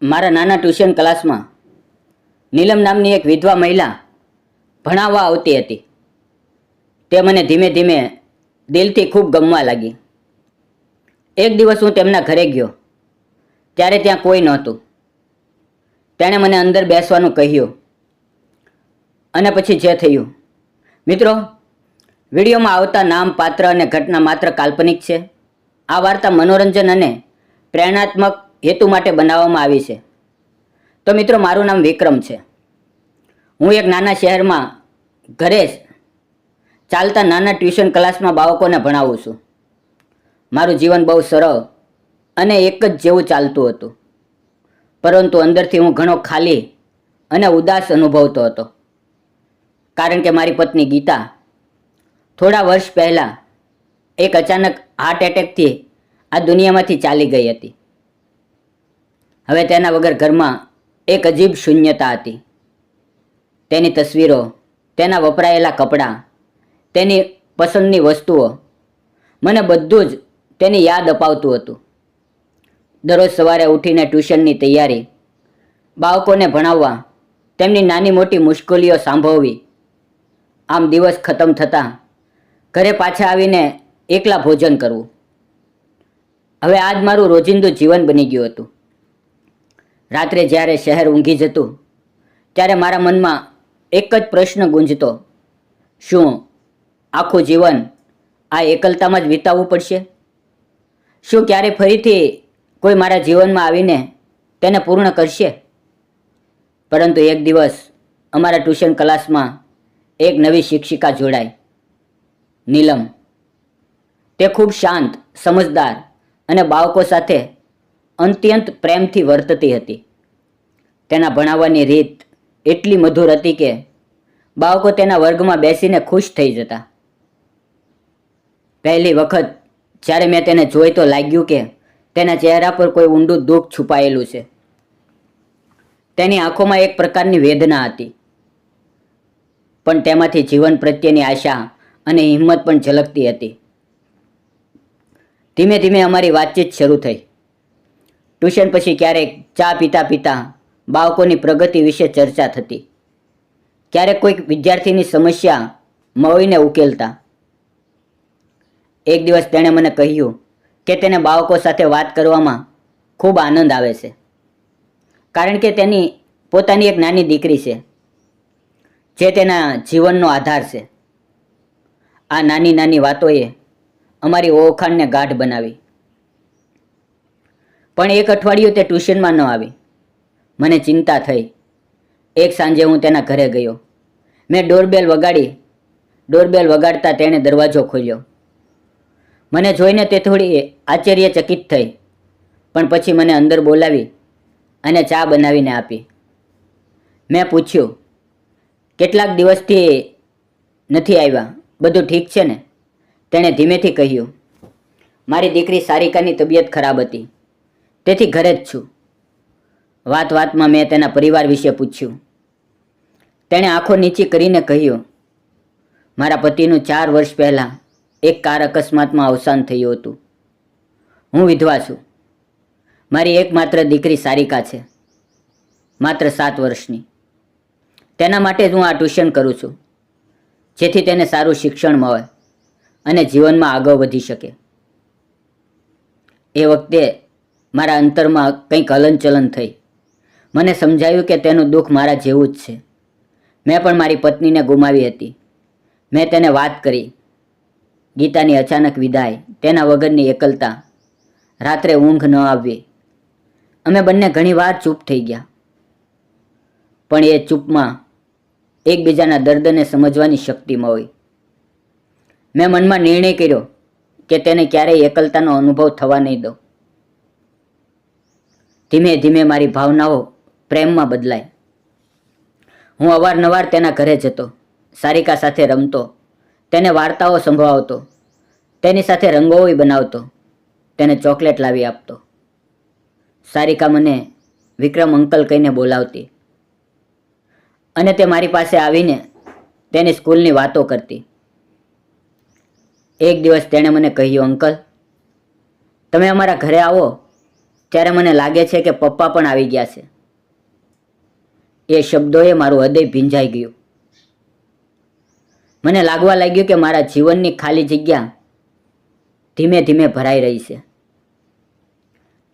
મારા નાના ટ્યુશન ક્લાસમાં નીલમ નામની એક વિધવા મહિલા ભણાવવા આવતી હતી. તે મને ધીમે ધીમે દિલથી ખૂબ ગમવા લાગી. એક દિવસ હું તેમના ઘરે ગયો ત્યારે ત્યાં કોઈ નહોતું. તેણે મને અંદર બેસવાનું કહ્યું અને પછી જે થયું. મિત્રો, વિડીયોમાં આવતા નામ, પાત્ર અને ઘટના માત્ર કાલ્પનિક છે. આ વાર્તા મનોરંજન અને પ્રેરણાત્મક હેતુ માટે બનાવવામાં આવી છે. તો મિત્રો, મારું નામ વિક્રમ છે. હું એક નાના શહેરમાં ઘરે ચાલતા નાના ટ્યુશન ક્લાસમાં બાળકોને ભણાવું છું. મારું જીવન બહુ સરળ અને એક જ જેવું ચાલતું હતું, પરંતુ અંદરથી હું ઘણો ખાલી અને ઉદાસ અનુભવતો હતો. કારણ કે મારી પત્ની ગીતા થોડા વર્ષ પહેલાં એક અચાનક હાર્ટ એટેકથી આ દુનિયામાંથી ચાલી ગઈ હતી. હવે તેના વગર ઘરમાં એક અજીબ શૂન્યતા હતી. તેની તસવીરો, તેના વપરાયેલા કપડાં, તેની પસંદની વસ્તુઓ, મને બધું જ તેની યાદ અપાવતું હતું. દરરોજ સવારે ઉઠીને ટ્યુશનની તૈયારી, બાળકોને ભણાવવા, તેમની નાની મોટી મુશ્કેલીઓ સાંભળવી. આમ દિવસ ખતમ થતાં ઘરે પાછા આવીને એકલા ભોજન કરવું. હવે આજ મારું રોજિંદું જીવન બની ગયું હતું. રાત્રે જ્યારે શહેર ઊંઘી જતું ત્યારે મારા મનમાં એક જ પ્રશ્ન ગુંજતો: શું આખું જીવન આ એકલતામાં જ વિતાવવું પડશે? શું ક્યારે ફરીથી કોઈ મારા જીવનમાં આવીને તેને પૂર્ણ કરશે? પરંતુ એક દિવસ અમારા ટ્યુશન ક્લાસમાં એક નવી શિક્ષિકા જોડાઈ, નીલમ. તે ખૂબ શાંત, સમજદાર અને બાળકો સાથે અત્યંત પ્રેમથી વર્તતી હતી. તેના ભણાવવાની રીત એટલી મધુર હતી કે બાળકો તેના વર્ગમાં બેસીને ખુશ થઈ જતા. પહેલી વખત જ્યારે મેં તેને જોઈ તો લાગ્યું કે તેના ચહેરા પર કોઈ ઊંડું દુઃખ છુપાયેલું છે. તેની આંખોમાં એક પ્રકારની વેદના હતી, પણ તેમાંથી જીવન પ્રત્યેની આશા અને હિંમત પણ ઝલકતી હતી. ધીમે ધીમે અમારી વાતચીત શરૂ થઈ. ટ્યુશન પછી ક્યારેક ચા પીતા પીતા બાળકોની પ્રગતિ વિશે ચર્ચા થતી. ક્યારેક કોઈક વિદ્યાર્થીની સમસ્યા મળીને ઉકેલતા. એક દિવસ તેણે મને કહ્યું કે તેને બાળકો સાથે વાત કરવામાં ખૂબ આનંદ આવે છે, કારણ કે તેની પોતાની એક નાની દીકરી છે જે તેના જીવનનો આધાર છે. આ નાની નાની વાતોએ અમારી ઓળખાણને ગાઢ બનાવી. પણ એક અઠવાડિયું તે ટ્યુશનમાં ન આવી. મને ચિંતા થઈ. એક સાંજે હું તેના ઘરે ગયો. મેં ડોરબેલ વગાડતા તેણે દરવાજો ખોલ્યો. મને જોઈને તે થોડી આશ્ચર્યચકિત થઈ, પણ પછી મને અંદર બોલાવી અને ચા બનાવીને આપી. મેં પૂછ્યું, કેટલાક દિવસથી નથી આવ્યા, બધું ઠીક છે ને? તેણે ધીમેથી કહ્યું, મારી દીકરી સારિકાની તબિયત ખરાબ હતી, તેથી ઘરે જ છું. વાતમાં મેં તેના પરિવાર વિશે પૂછ્યું. તેણે આંખો નીચી કરીને કહ્યું, મારા પતિનું 4 વર્ષ પહેલાં એક કાર અકસ્માતમાં અવસાન થયું હતું. હું વિધવા છું. મારી એકમાત્ર દીકરી સારિકા છે, માત્ર 7 વર્ષની. તેના માટે જ હું આ ટ્યુશન કરું છું, જેથી તેને સારું શિક્ષણ મળે અને જીવનમાં આગળ વધી શકે. એ વખતે મારા અંતરમાં કંઈક હલનચલન થઈ. મને સમજાયું કે તેનું દુઃખ મારા જેવું જ છે. મેં પણ મારી પત્નીને ગુમાવી હતી. મેં તેને વાત કરી. ગીતાની અચાનક વિદાય, તેના વગરની એકલતા, રાત્રે ઊંઘ ન આવવી. અમે બંને ઘણીવાર ચૂપ થઈ ગયા, પણ એ ચૂપમાં એકબીજાના દર્દને સમજવાની શક્તિ મળી. મેં મનમાં નિર્ણય કર્યો કે તેને ક્યારેય એકલતાનો અનુભવ થવા નહીં દઉં. ધીમે ધીમે મારી ભાવનાઓ પ્રેમમાં બદલાઈ. હું અવારનવાર તેના ઘરે જતો, સારિકા સાથે રમતો, તેને વાર્તાઓ સંભળાવતો, તેની સાથે રંગોળી બનાવતો, તેને ચોકલેટ લાવી આપતો. સારિકા મને વિક્રમ અંકલ કહીને બોલાવતી અને તે મારી પાસે આવીને તેની સ્કૂલની વાતો કરતી. એક દિવસ તેણે મને કહ્યું, અંકલ, તમે અમારા ઘરે આવો, ત્યારે મને લાગે છે કે પપ્પા પણ આવી ગયા છે. એ શબ્દોએ મારું હૃદય ભીંજાઈ ગયું. મને લાગવા લાગ્યું કે મારા જીવનની ખાલી જગ્યા ધીમે ધીમે ભરાઈ રહી છે.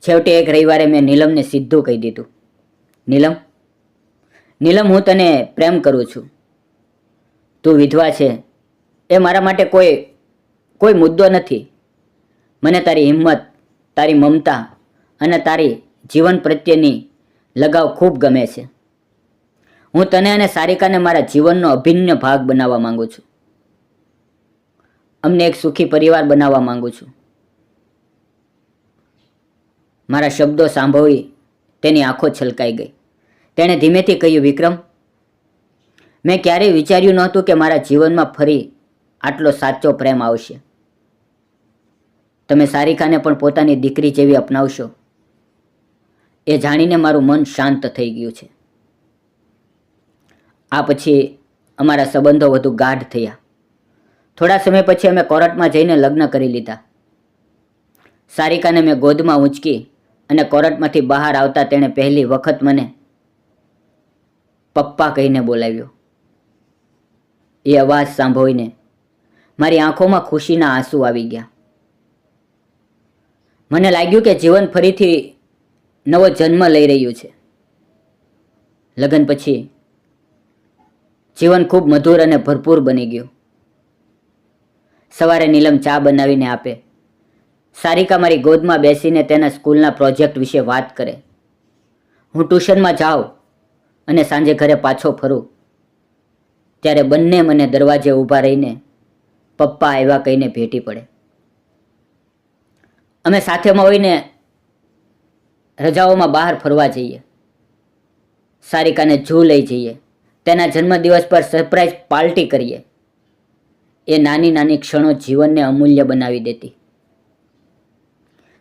છેવટે એક રવિવારે મેં નીલમને સીધું કહી દીધું, નીલમ, હું તને પ્રેમ કરું છું. તું વિધવા છે એ મારા માટે કોઈ મુદ્દો નથી. મને તારી હિંમત, તારી મમતા અને તારી જીવન પ્રત્યેની લગાવ ખૂબ ગમે છે. હું તને અને સારિકાને મારા જીવનનો અભિન્ન ભાગ બનાવવા માંગુ છું. અમને એક સુખી પરિવાર બનાવવા માંગુ છું. મારા શબ્દો સાંભળી તેની આંખો છલકાઈ ગઈ. તેણે ધીમેથી કહ્યું, વિક્રમ, મેં ક્યારેય વિચાર્યું નહોતું કે મારા જીવનમાં ફરી આટલો સાચો પ્રેમ આવશે. તમે સારિકાને પણ પોતાની દીકરી જેવી અપનાવશો એ જાણીને મારું મન શાંત થઈ ગયું છે. આ પછી અમારા સંબંધો વધુ ગાઢ થયા. થોડા સમય પછી અમે કોર્ટમાં જઈને લગ્ન કરી લીધા. સારિકાને મેં ગોદમાં ઊંચકી અને કોર્ટમાંથી બહાર આવતા તેણે પહેલી વખત મને પપ્પા કહીને બોલાવ્યો. એ અવાજ સાંભળીને મારી આંખોમાં ખુશીના આંસુ આવી ગયા. મને લાગ્યું કે જીવન ફરીથી નવો જન્મ લઈ રહ્યું છે. લગ્ન પછી જીવન ખૂબ મધુર અને ભરપૂર બની ગયું. સવારે નીલમ ચા બનાવીને આપે. સારિકા મારી ગોદમાં બેસીને તેના સ્કૂલના પ્રોજેક્ટ વિશે વાત કરે. હું ટ્યુશનમાં જાઉં અને સાંજે ઘરે પાછો ફરું ત્યારે બંને મને દરવાજે ઊભા રહીને પપ્પા આવ્યા કહીને ભેટી પડે. અમે સાથે મળીને રજાઓમાં બહાર ફરવા જઈએ. સારિકાને ઝૂ લઈ જઈએ. તેના જન્મદિવસ પર સરપ્રાઈઝ પાર્ટી કરીએ. એ નાની નાની ક્ષણો જીવનને અમૂલ્ય બનાવી દેતી.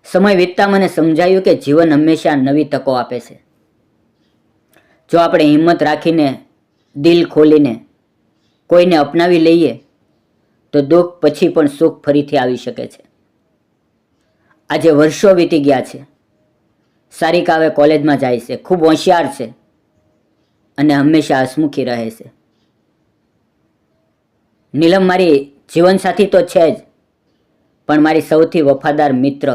સમય વીતતા મને સમજાયું કે જીવન હંમેશા નવી તકો આપે છે. જો આપણે હિંમત રાખીને, દિલ ખોલીને કોઈને અપનાવી લઈએ તો દુઃખ પછી પણ સુખ ફરીથી આવી શકે છે. આજે વર્ષો વીતી ગયા છે. સારિકા હવે કોલેજમાં જાય છે, ખૂબ હોશિયાર છે અને હંમેશા હસમુખી રહે છે. નીલમ મારી જીવનસાથી તો છે જ, પણ મારી સૌથી વફાદાર મિત્ર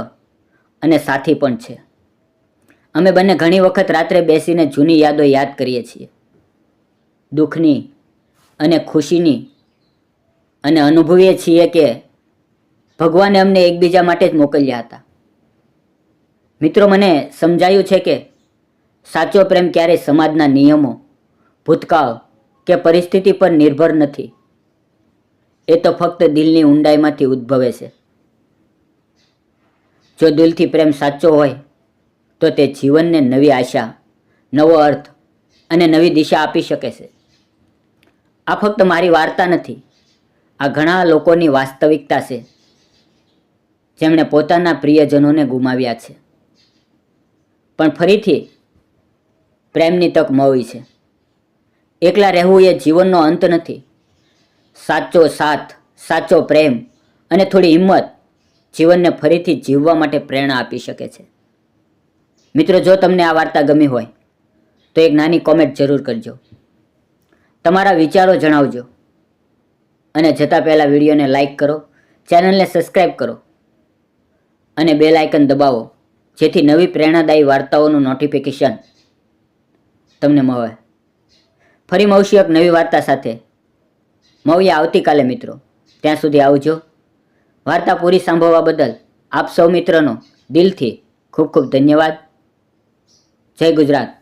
અને સાથી પણ છે. અમે બંને ઘણી વખત રાત્રે બેસીને જૂની યાદો યાદ કરીએ છીએ, દુઃખની અને ખુશીની, અને અનુભવીએ છીએ કે ભગવાને અમને એકબીજા માટે જ મોકલ્યા હતા. મિત્રો, મને સમજાયું છે કે સાચો પ્રેમ ક્યારેય સમાજના નિયમો, ભૂતકાળ કે પરિસ્થિતિ પર નિર્ભર નથી. એ તો ફક્ત દિલની ઊંડાઈમાંથી ઉદ્ભવે છે. જો દિલથી પ્રેમ સાચો હોય તો તે જીવનને નવી આશા, નવો અર્થ અને નવી દિશા આપી શકે છે. આ ફક્ત મારી વાર્તા નથી, આ ઘણા લોકોની વાસ્તવિકતા છે જેમણે પોતાના પ્રિયજનોને ગુમાવ્યા છે પણ ફરીથી પ્રેમની તક મળી છે. એકલા રહેવું એ જીવનનો અંત નથી. સાચો સાથ, સાચો પ્રેમ અને થોડી હિંમત જીવનને ફરીથી જીવવા માટે પ્રેરણા આપી શકે છે. મિત્રો, જો તમને આ વાર્તા ગમી હોય તો એક નાની કોમેન્ટ જરૂર કરજો. તમારા વિચારો જણાવજો અને જતાં પહેલાં વિડીયોને લાઈક કરો, ચેનલને સબસ્ક્રાઈબ કરો અને બેલ આઇકન દબાવો જેથી નવી પ્રેરણાદાયી વાર્તાઓનું નોટિફિકેશન તમને મળે. ફરી મળશું એક નવી વાર્તા સાથે. મળીએ આવતીકાલે મિત્રો. ત્યાં સુધી આવજો. વાર્તા પૂરી સાંભળવા બદલ આપ સૌ મિત્રોનો દિલથી ખૂબ ખૂબ ધન્યવાદ. જય ગુજરાત.